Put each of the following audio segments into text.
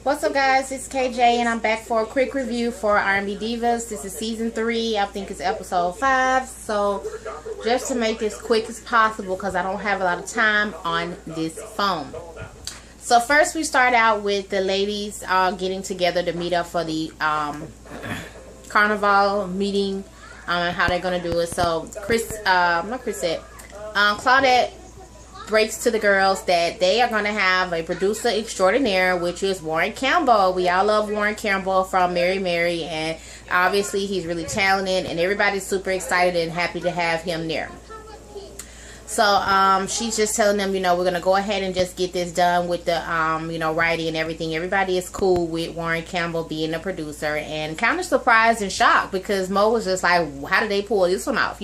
What's up, guys? It's KJ, and I'm back for a quick review for R&B Divas. This is season 3. I think it's episode 5. So, just to make this quick as possible, because I don't have a lot of time on this phone. So, first we start out with the ladies getting together to meet up for the carnival meeting and how they're going to do it. So, Claudette breaks to the girls that they are going to have a producer extraordinaire, which is Warren Campbell. We all love Warren Campbell from Mary Mary, and obviously he's really talented, and everybody's super excited and happy to have him there. So she's just telling them, we're going to go ahead and just get this done with the writing and everything. Everybody is cool with Warren Campbell being the producer, and kind of surprised and shocked because Mo was just like, how did they pull this one off?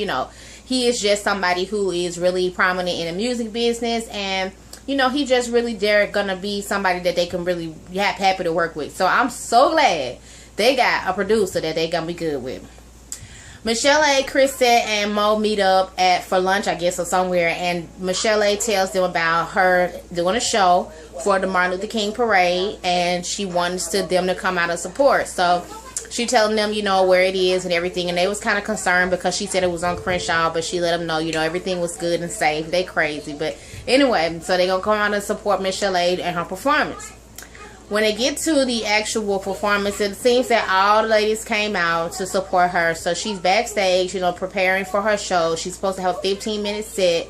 He is just somebody who is really prominent in the music business, and he just really gonna be somebody that they can really happy to work with. So I'm so glad they got a producer that they gonna be good with. Michelle A, Chrisette, and Mo meet up for lunch, I guess, or somewhere, and Michelle A tells them about her doing a show for the Martin Luther King parade, and she wants them to come out and support. So she telling them, where it is and everything, and they was kind of concerned because she said it was on Crenshaw, but she let them know, everything was good and safe. They crazy, but anyway, so they gonna come out and support Michelle A and her performance. When they get to the actual performance, it seems that all the ladies came out to support her. So she's backstage, preparing for her show. She's supposed to have a 15-minute set.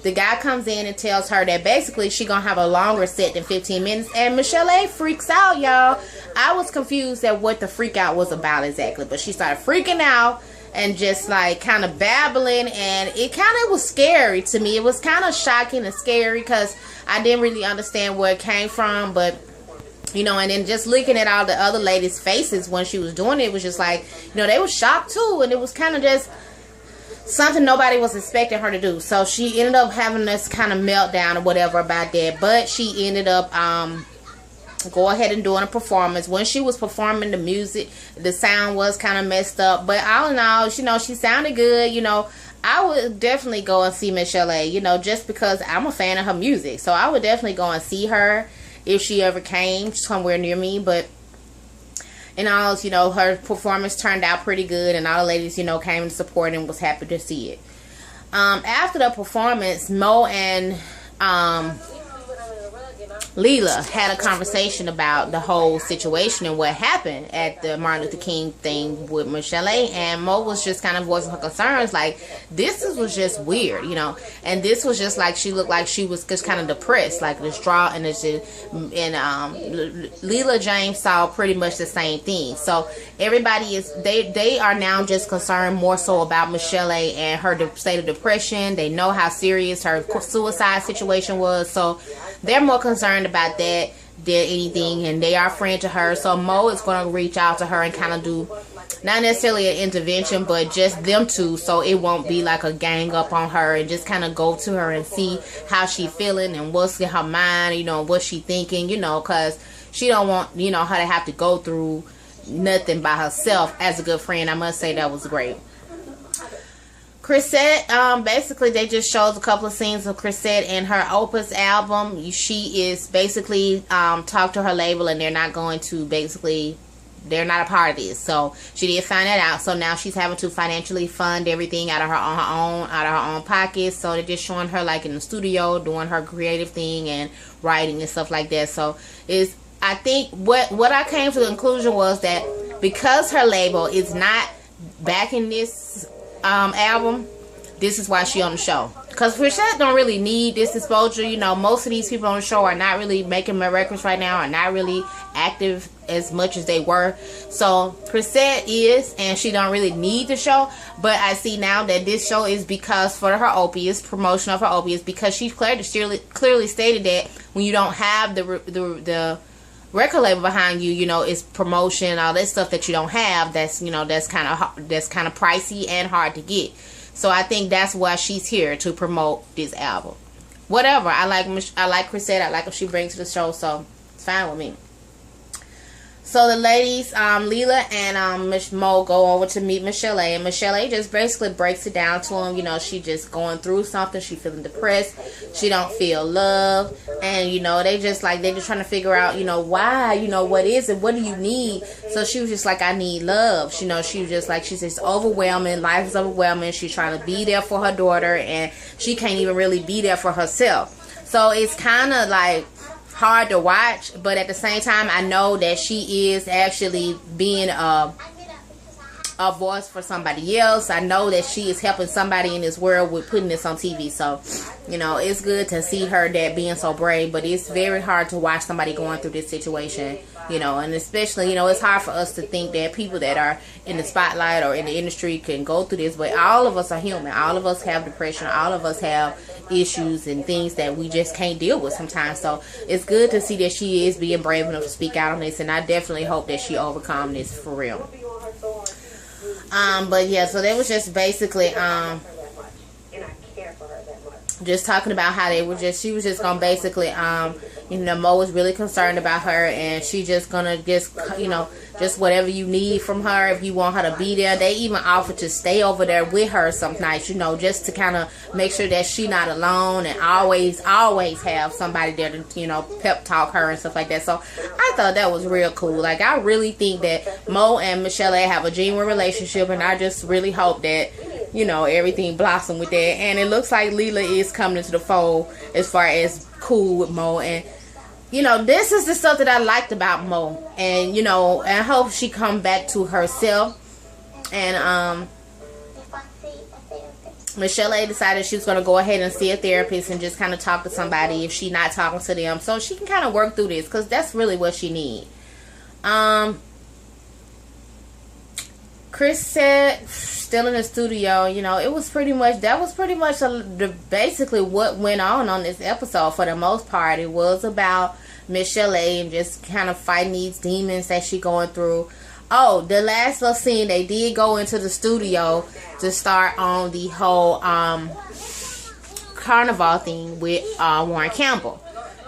The guy comes in and tells her that basically she gonna have a longer set than 15 minutes. And Michelle A freaks out, y'all. I was confused at what the freak out was about exactly. But she started freaking out and just like kind of babbling. And it kind of was scary to me. It was kind of shocking and scary because I didn't really understand where it came from. But, and then just looking at all the other ladies' faces when she was doing it was just like, they were shocked too. And it was kind of just something nobody was expecting her to do. So she ended up having this kind of meltdown or whatever about that. But she ended up go ahead and doing a performance. When she was performing the music, the sound was kind of messed up. But all in all, she sounded good. I would definitely go and see Michelle A, just because I'm a fan of her music. So I would definitely go and see her if she ever came somewhere near me. But and all, her performance turned out pretty good, and all the ladies, came to support and was happy to see it. After the performance, Mo and Leela had a conversation about the whole situation and what happened at the Martin Luther King thing with Michelle A. And Mo was just kind of voicing her concerns, like, this was just weird, and this was just like, she looked like she was just kind of depressed, like distraught, and Leela James saw pretty much the same thing. So everybody they are now just concerned more so about Michelle A. and her state of depression. They know how serious her suicide situation was, so they're more concerned about that than anything, and they are friends to her. So Mo is going to reach out to her and kind of do, not necessarily an intervention, but just them two, so it won't be like a gang up on her, and just kind of go to her and see how she feeling and what's in her mind, what she thinking, because she don't want, her to have to go through nothing by herself. As a good friend, I must say that was great. Chrisette, basically they just showed a couple of scenes of Chrisette and her Opus album. She is basically talked to her label, and they're not going to they're not a part of this. So she did find that out. So now she's having to financially fund everything out of her own pockets. So they're just showing her like in the studio doing her creative thing and writing and stuff like that. So I think what I came to the conclusion was that because her label is not backing this album, this is why she on the show. Because Chrisette don't really need this exposure. Most of these people on the show are not really making records right now, are not really active as much as they were. So Chrisette is, and she don't really need the show. But I see now that this show is because for her opiates, promotion of her opiates, because she clearly stated that when you don't have the record label behind you, it's promotion, all that stuff that you don't have. That's that's kind of pricey and hard to get. So I think that's why she's here, to promote this album. Whatever. I like Chrisette. I like what she brings to the show, so it's fine with me. So the ladies, Leela and Miss Mo go over to meet Michelle A. And Michelle A just basically breaks it down to him. You know, she just going through something. She feeling depressed. She don't feel love. And, you know, they just trying to figure out, you know, why, you know, what is it? What do you need? So she was just like, I need love. You know, she was just like, she's just overwhelming. Life is overwhelming. She's trying to be there for her daughter. And she can't even really be there for herself. So it's kind of like hard to watch, but at the same time, I know that she is actually being a voice for somebody else. I know that she is helping somebody in this world with putting this on TV. So, you know, it's good to see her that being so brave, but it's very hard to watch somebody going through this situation, you know, and especially, you know, it's hard for us to think that people that are in the spotlight or in the industry can go through this, but all of us are human. All of us have depression. All of us have issues and things that we just can't deal with sometimes. So it's good to see that she is being brave enough to speak out on this, and I definitely hope that she overcome this for real. But yeah, so they was just basically just talking about how she was just gonna basically you know, Mo was really concerned about her, and she just gonna you know, just whatever you need from her. If you want her to be there, they even offered to stay over there with her some nights, you know, just to kind of make sure that she not alone, and always have somebody there to, you know, pep talk her and stuff like that. So I thought that was real cool. Like, I really think that Mo and Michelle A have a genuine relationship, and I just really hope that, you know, everything blossom with that. And it looks like Leela is coming into the fold as far as cool with Mo. And, you know, this is the stuff that I liked about Mo. And, you know, I hope she come back to herself. And Michelle A decided she was going to go ahead and see a therapist and just kind of talk to somebody if she not talking to them, so she can kind of work through this, because that's really what she need. Chris said, still in the studio, you know, that was pretty much basically what went on this episode for the most part. It was about Michelle A and just kind of fighting these demons that she going through. Oh, the last little scene, they did go into the studio to start on the whole carnival thing with Warren Campbell.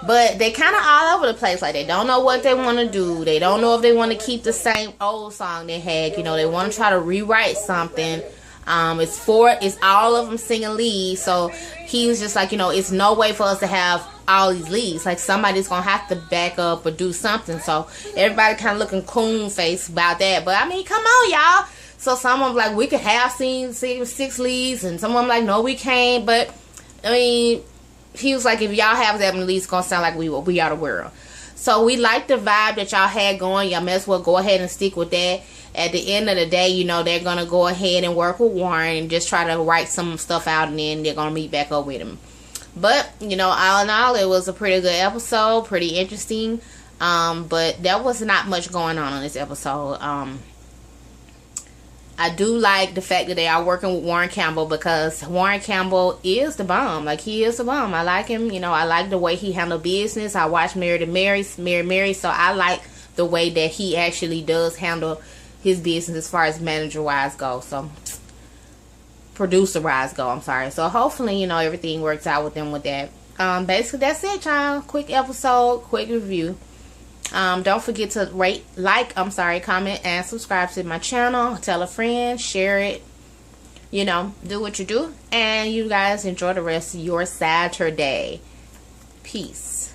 But they kind of all over the place. Like, they don't know what they want to do. They don't know if they want to keep the same old song they had. You know, they want to try to rewrite something. It's all of them singing leads. So he was just like, you know, it's no way for us to have all these leads. Like, somebody's going to have to back up or do something. So everybody kind of looking coon face about that. But, I mean, come on, y'all. So some of them like, we could have seen 6 leads. And some of them like, no, we can't. But, I mean, he was like, if y'all have that, at least it's going to sound like we are the world. So we like the vibe that y'all had going. Y'all may as well go ahead and stick with that. At the end of the day, you know, they're going to go ahead and work with Warren and just try to write some stuff out, and then they're going to meet back up with him. But, you know, all in all, it was a pretty good episode, pretty interesting. But there was not much going on in this episode. I do like the fact that they are working with Warren Campbell, because Warren Campbell is the bomb. Like, he is the bomb. I like him. You know, I like the way he handled business. I watched Married to Mary, so I like the way that he actually does handle his business as far as manager-wise go. So, producer-wise go, I'm sorry. So, hopefully, you know, everything works out with them with that. Basically, that's it, y'all. Quick episode, quick review. Don't forget to comment, and subscribe to my channel. Tell a friend, share it. You know, do what you do. And you guys enjoy the rest of your Saturday. Peace.